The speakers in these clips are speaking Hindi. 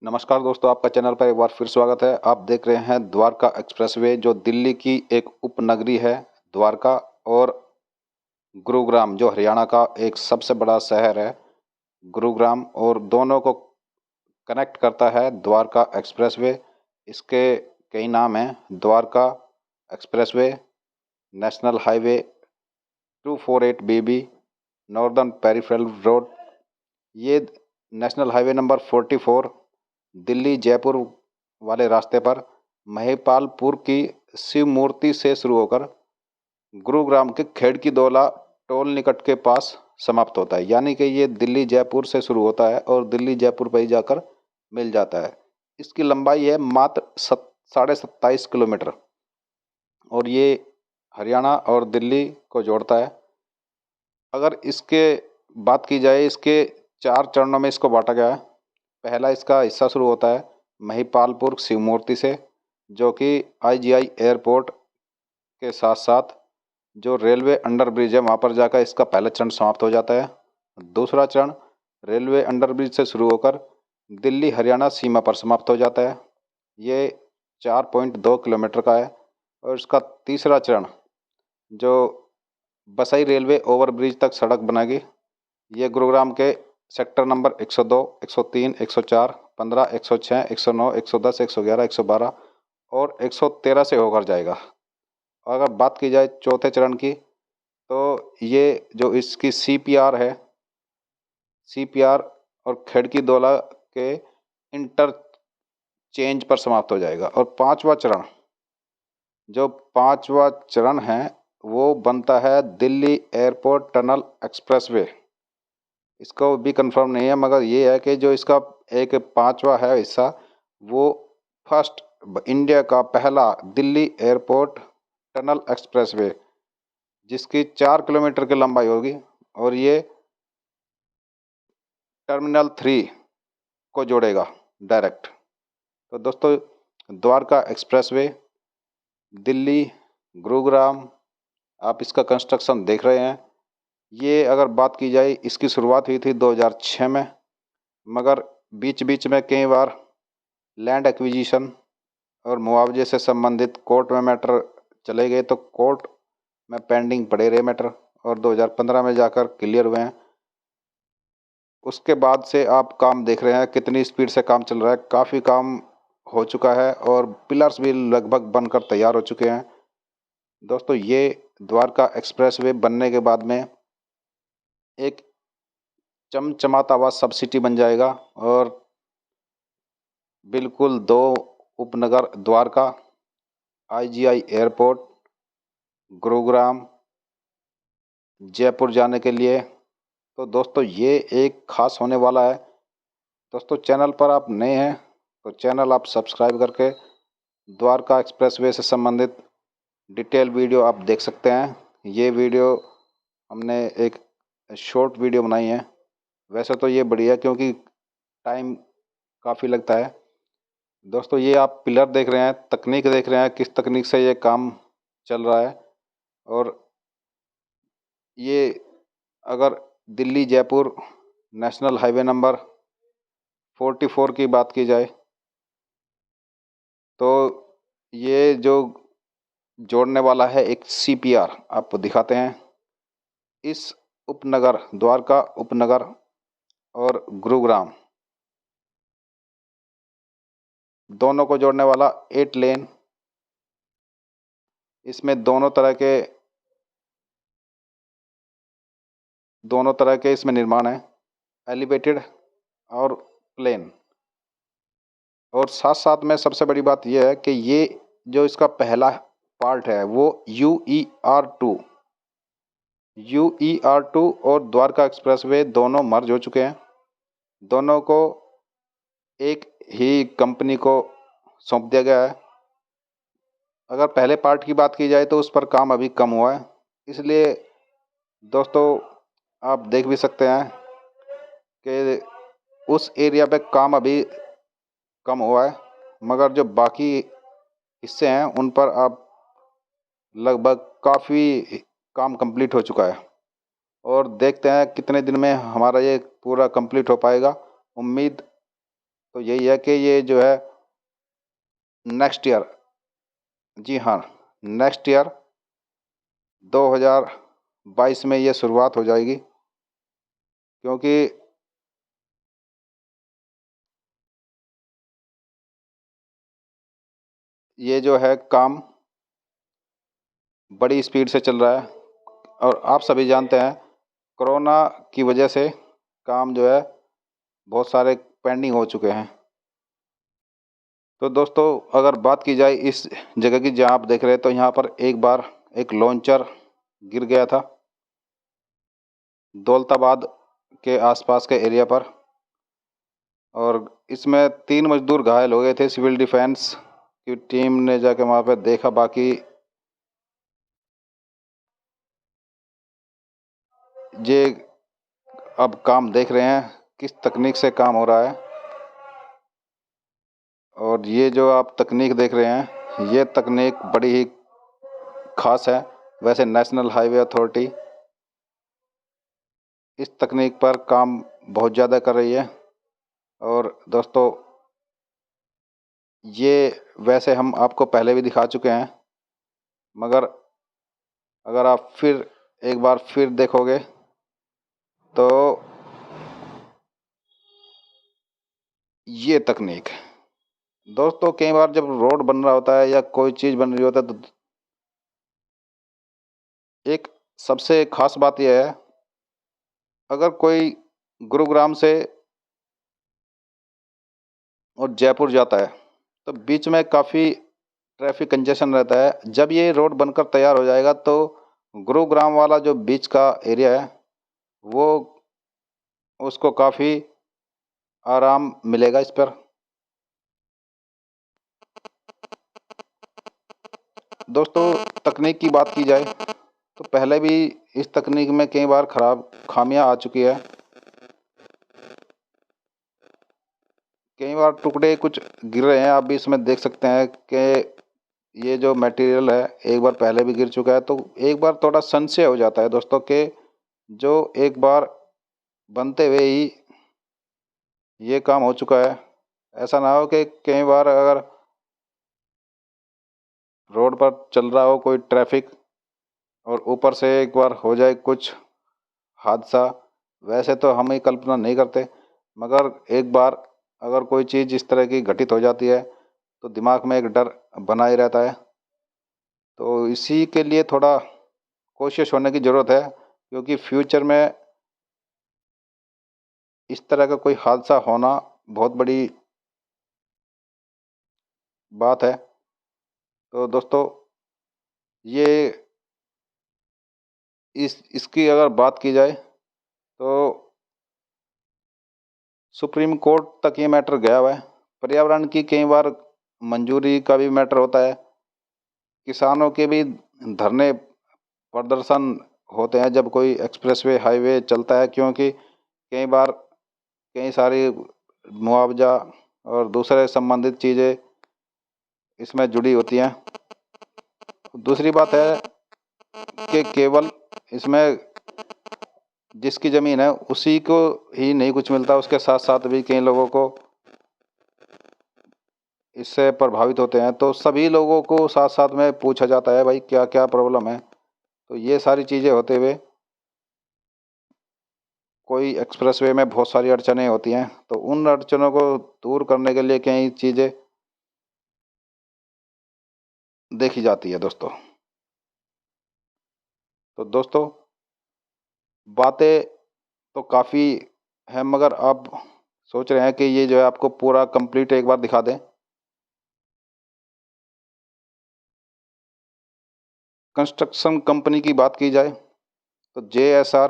नमस्कार दोस्तों, आपका चैनल पर एक बार फिर स्वागत है। आप देख रहे हैं द्वारका एक्सप्रेसवे, जो दिल्ली की एक उपनगरी है। द्वारका और गुरुग्राम, जो हरियाणा का एक सबसे बड़ा शहर है गुरुग्राम, और दोनों को कनेक्ट करता है द्वारका एक्सप्रेसवे। इसके कई नाम हैं: द्वारका एक्सप्रेसवे, नेशनल हाईवे 248 बीबी, नॉर्दर्न पेरिफेरल रोड। ये national highway number 44 Delhi Jaipur वाले रास्ते पर महिपालपुर की शिव मूर्ति से शुरू होकर गुरुग्राम के खेड़की दौला टोल निकट के पास समाप्त होता है। यानी कि ये दिल्ली जयपुर से शुरू होता है और दिल्ली जयपुर पर ही जाकर मिल जाता है। इसकी लंबाई है मात्र 27.5 किलोमीटर, और ये हरियाणा और दिल्ली को जोड़ता है। अगर इसके बात की जाए, इसके 4 चरणों में इसको बांटा गया है। पहला इसका हिस्सा शुरू होता है महिपालपुर शिव मूर्ति से, जो कि आईजीआई एयरपोर्ट के साथ साथ जो रेलवे अंडर ब्रिज है वहाँ पर जाकर इसका पहला चरण समाप्त हो जाता है। दूसरा चरण रेलवे अंडर ब्रिज से शुरू होकर दिल्ली हरियाणा सीमा पर समाप्त हो जाता है। ये 4.2 किलोमीटर का है। और इसका तीसरा चरण जो बसई रेलवे ओवरब्रिज तक सड़क बनेगी, ये गुरुग्राम के सेक्टर नंबर 102, 103, 104, 15, 106, 109, 110, 111, 112 और 113 से होकर जाएगा। और अगर बात की जाए चौथे चरण की, तो ये जो इसकी सीपीआर है, सीपीआर और खेड़की दौला के इंटरचेंज पर समाप्त हो जाएगा। और पांचवा चरण है वो बनता है दिल्ली एयरपोर्ट टनल एक्सप्रेसवे। इसको भी कंफर्म नहीं है, मगर ये है कि जो इसका एक पांचवा है हिस्सा, वो फर्स्ट इंडिया का पहला दिल्ली एयरपोर्ट टनल एक्सप्रेसवे, जिसकी 4 किलोमीटर की लंबाई होगी, और ये टर्मिनल 3 को जोड़ेगा डायरेक्ट। तो दोस्तों, द्वारका एक्सप्रेसवे दिल्ली गुरुग्राम, आप इसका कंस्ट्रक्शन देख रहे हैं। ये अगर बात की जाए, इसकी शुरुआत हुई थी 2006 में, मगर बीच बीच में कई बार लैंड एक्विजिशन और मुआवजे से संबंधित कोर्ट में मैटर चले गए, तो कोर्ट में पेंडिंग पड़े रहे मैटर, और 2015 में जाकर क्लियर हुए हैं। उसके बाद से आप काम देख रहे हैं कितनी स्पीड से काम चल रहा है। काफ़ी काम हो चुका है और पिलर्स भी लगभग बनकर तैयार हो चुके हैं। दोस्तों, ये द्वारका एक्सप्रेसवे बनने के बाद में एक चमचमाता हुआ सब सिटी बन जाएगा, और बिल्कुल दो उपनगर द्वारका, आईजीआई एयरपोर्ट, गुरुग्राम, जयपुर जाने के लिए। तो दोस्तों, ये एक खास होने वाला है। दोस्तों, चैनल पर आप नए हैं तो चैनल आप सब्सक्राइब करके द्वारका एक्सप्रेसवे से संबंधित डिटेल वीडियो आप देख सकते हैं। ये वीडियो हमने एक शॉर्ट वीडियो बनाई है। वैसे तो ये बढ़िया, क्योंकि टाइम काफ़ी लगता है। दोस्तों, ये आप पिलर देख रहे हैं, तकनीक देख रहे हैं, किस तकनीक से ये काम चल रहा है। और ये अगर Delhi Jaipur national highway number 44 की बात की जाए, तो ये जो जोड़ने वाला है एक सीपीआर, आपको दिखाते हैं। इस उपनगर द्वारका उपनगर और गुरुग्राम दोनों को जोड़ने वाला 8 लेन, इसमें दोनों तरह के इसमें निर्माण है, एलिवेटेड और प्लेन। और साथ साथ में सबसे बड़ी बात यह है कि ये जो इसका पहला पार्ट है वो यूईआर 2 और द्वारका एक्सप्रेसवे दोनों मर्ज हो चुके हैं। दोनों को एक ही कंपनी को सौंप दिया गया है। अगर पहले पार्ट की बात की जाए तो उस पर काम अभी कम हुआ है, इसलिए दोस्तों आप देख भी सकते हैं कि उस एरिया पे काम अभी कम हुआ है, मगर जो बाकी हिस्से हैं उन पर अब लगभग काफ़ी काम कंप्लीट हो चुका है। और देखते हैं कितने दिन में हमारा ये पूरा कंप्लीट हो पाएगा। उम्मीद तो यही है कि ये जो है नेक्स्ट ईयर, जी हाँ, नेक्स्ट ईयर 2022 में ये शुरुआत हो जाएगी, क्योंकि ये जो है काम बड़ी स्पीड से चल रहा है और आप सभी जानते हैं कोरोना की वजह से काम जो है बहुत सारे पेंडिंग हो चुके हैं। तो दोस्तों अगर बात की जाए इस जगह की जहां आप देख रहे हैं, तो यहाँ पर एक बार एक लॉन्चर गिर गया था दौलताबाद के आसपास के एरिया पर, और इसमें 3 मजदूर घायल हो गए थे। सिविल डिफेंस की टीम ने जाके वहाँ पे देखा। बाकी ये अब काम देख रहे हैं किस तकनीक से काम हो रहा है, और ये जो आप तकनीक देख रहे हैं ये तकनीक बड़ी ही खास है। वैसे नेशनल हाईवे अथॉरिटी इस तकनीक पर काम बहुत ज़्यादा कर रही है। और दोस्तों ये वैसे हम आपको पहले भी दिखा चुके हैं, मगर अगर आप फिर एक बार फिर देखोगे तो ये तकनीक दोस्तों, कई बार जब रोड बन रहा होता है या कोई चीज़ बन रही होता है तो एक सबसे खास बात यह है, अगर कोई गुरुग्राम से और जयपुर जाता है तो बीच में काफ़ी ट्रैफिक कंजेशन रहता है। जब ये रोड बनकर तैयार हो जाएगा तो गुरुग्राम वाला जो बीच का एरिया है वो उसको काफ़ी आराम मिलेगा इस पर। दोस्तों तकनीक की बात की जाए तो पहले भी इस तकनीक में कई बार खराब खामियां आ चुकी है। कई बार टुकड़े कुछ गिर रहे हैं, आप भी इसमें देख सकते हैं कि ये जो मटेरियल है एक बार पहले भी गिर चुका है। तो एक बार थोड़ा संशय हो जाता है दोस्तों कि जो एक बार बनते हुए ही ये काम हो चुका है, ऐसा ना हो कि कई बार अगर रोड पर चल रहा हो कोई ट्रैफिक और ऊपर से एक बार हो जाए कुछ हादसा। वैसे तो हम ये कल्पना नहीं करते, मगर एक बार अगर कोई चीज़ इस तरह की घटित हो जाती है तो दिमाग में एक डर बना ही रहता है। तो इसी के लिए थोड़ा कोशिश होने की ज़रूरत है, क्योंकि फ्यूचर में इस तरह का कोई हादसा होना बहुत बड़ी बात है। तो दोस्तों ये इसकी अगर बात की जाए तो सुप्रीम कोर्ट तक ये मैटर गया हुआ है। पर्यावरण की कई बार मंजूरी का भी मैटर होता है। किसानों के भी धरने प्रदर्शन होते हैं जब कोई एक्सप्रेसवे हाईवे चलता है, क्योंकि कई बार कई सारी मुआवजा और दूसरे संबंधित चीज़ें इसमें जुड़ी होती हैं। दूसरी बात है कि केवल इसमें जिसकी ज़मीन है उसी को ही नहीं कुछ मिलता, उसके साथ साथ भी कई लोगों को इससे प्रभावित होते हैं। तो सभी लोगों को साथ साथ में पूछा जाता है भाई क्या क्या प्रॉब्लम है। तो ये सारी चीज़ें होते हुए कोई एक्सप्रेसवे में बहुत सारी अड़चनें होती हैं, तो उन अड़चनों को दूर करने के लिए कई चीज़ें देखी जाती है दोस्तों। तो दोस्तों बातें तो काफ़ी हैं, मगर आप सोच रहे हैं कि ये जो है आपको पूरा कंप्लीट एक बार दिखा दें। कंस्ट्रक्शन कंपनी की बात की जाए तो JSR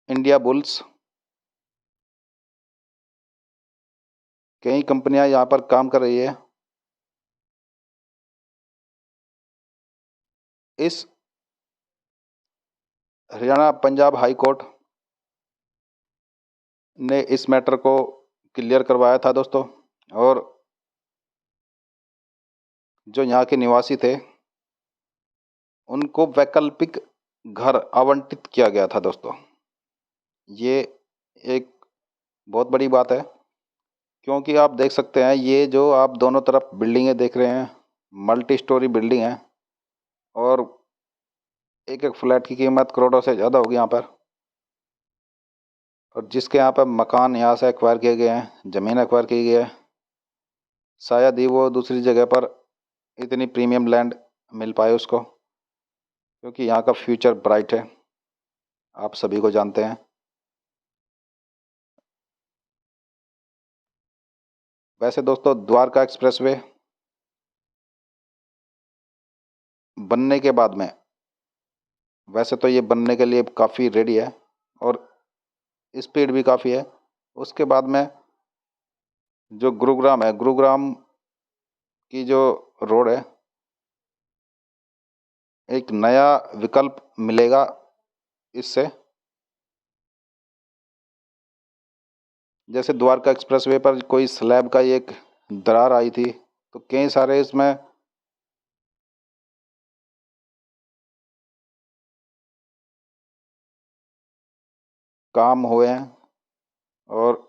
इंडिया बुल्स, कई कंपनियां यहाँ पर काम कर रही है। इस हरियाणा पंजाब हाई कोर्ट ने इस मैटर को क्लियर करवाया था दोस्तों, और जो यहाँ के निवासी थे उनको वैकल्पिक घर आवंटित किया गया था दोस्तों। ये एक बहुत बड़ी बात है, क्योंकि आप देख सकते हैं ये जो आप दोनों तरफ बिल्डिंगें देख रहे हैं, मल्टी स्टोरी बिल्डिंग है और एक एक फ्लैट की कीमत करोड़ों से ज़्यादा होगी यहाँ पर। और जिसके यहाँ पर मकान यहाँ से एक्वायर किए गए हैं, ज़मीन एक्वायर की गई है, शायद ही वो दूसरी जगह पर इतनी प्रीमियम लैंड मिल पाए उसको, क्योंकि यहाँ का फ्यूचर ब्राइट है, आप सभी को जानते हैं। वैसे दोस्तों, द्वारका एक्सप्रेसवे बनने के बाद में, वैसे तो ये बनने के लिए काफ़ी रेडी है और स्पीड भी काफ़ी है। उसके बाद में जो गुरुग्राम है, गुरुग्राम की जो रोड है, एक नया विकल्प मिलेगा इससे। जैसे द्वारका एक्सप्रेसवे पर कोई स्लैब का एक दरार आई थी, तो कई सारे इसमें काम हुए हैं और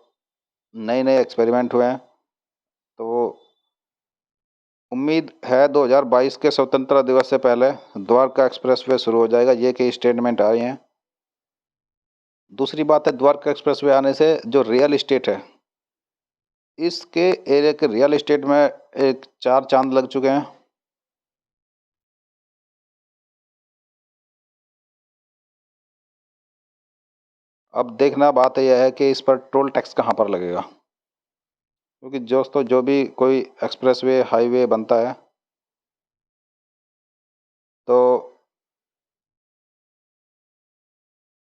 नए नए एक्सपेरिमेंट हुए हैं। तो उम्मीद है 2022 के स्वतंत्रता दिवस से पहले द्वारका एक्सप्रेसवे शुरू हो जाएगा, ये कई स्टेटमेंट आ रही हैं। दूसरी बात है, द्वारका एक्सप्रेसवे आने से जो रियल इस्टेट है, इसके एरिया के रियल इस्टेट में एक 4 चांद लग चुके हैं। अब देखना बात यह है कि इस पर टोल टैक्स कहाँ पर लगेगा, क्योंकि दोस्तों जो भी कोई एक्सप्रेसवे हाईवे बनता है तो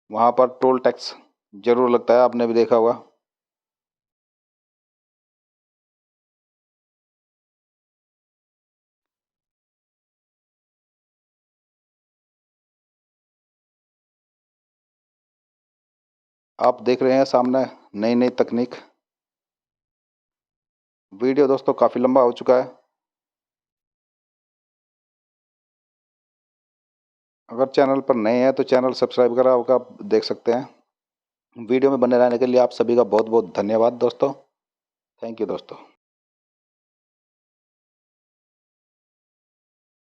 वहाँ पर टोल टैक्स ज़रूर लगता है, आपने भी देखा होगा। आप देख रहे हैं सामने नई नई तकनीक। वीडियो दोस्तों काफ़ी लंबा हो चुका है। अगर चैनल पर नए हैं तो चैनल सब्सक्राइब करा होगा, आप देख सकते हैं। वीडियो में बने रहने के लिए आप सभी का बहुत बहुत धन्यवाद दोस्तों। थैंक यू दोस्तों।